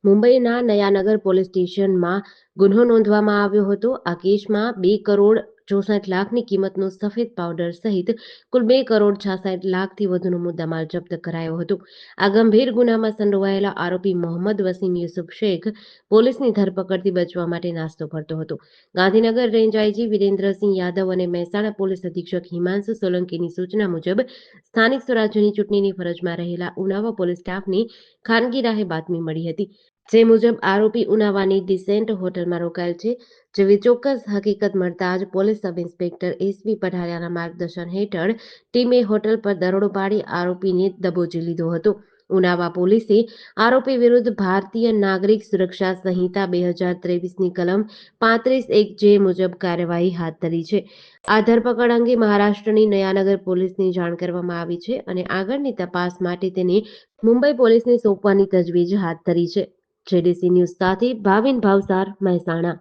મુંબઈના નયાનગર પોલીસ સ્ટેશનમાં ગુન્હો નોંધવામાં આવ્યો હતો. આ કેસમાં 2,64,00,000ની કિંમતનો સફેદ પાવડર સહિત કુલ 2,66,00,000થી વધુનો મુદ્દામાલ જપ્ત કરાયો હતો. આ ગંભીર ગુનામાં સંડોવાયેલા આરોપી મોહમ્મદ વસીમ યુસુફ શેખ પોલીસની ધરપકડથી બચવા માટે નાસ્તો કરતો હતો. ગાંધીનગર રેન્જ આઈજી વિરેન્દ્રસિંહ યાદવ અને મહેસાણા પોલીસ અધિક્ષક હિમાંશુ સોલંકીની સૂચના મુજબ સ્થાનિક સ્વરાજ્યની ચૂંટણીની ફરજમાં રહેલા ઉનાવા પોલીસ સ્ટાફની ખાનગી રાહે બાતમી મળી હતી, જે મુજબ આરોપી ઉનાવાની ડિસેન્ટ હોટલમાં રોકાયેલ છે. જેવી ચોક્કસ હકીકત મળતા જ પોલીસ સબ ઇન્સ્પેક્ટર એસવી પઢારિયાના માર્ગદર્શન હેઠળ ટીમે હોટલ પર દરોડો પાડી આરોપીને દબોચી લીધો હતો. ઉનાવા પોલીસે આરોપી વિરુદ્ધ ભારતીય નાગરિક સુરક્ષા સંહિતા 2023ની કલમ 35(1) મુજબ કાર્યવાહી હાથ ધરી છે. આ ધરપકડ અંગે મહારાષ્ટ્રની નયાનગર પોલીસને જાણ કરવામાં આવી છે અને આગળની તપાસ માટે તેને મુંબઈ પોલીસને સોંપવાની તજવીજ હાથ ધરી છે. જેડીસી ન્યૂઝ સાથે ભાવિન ભાવસાર, મહેસાણા.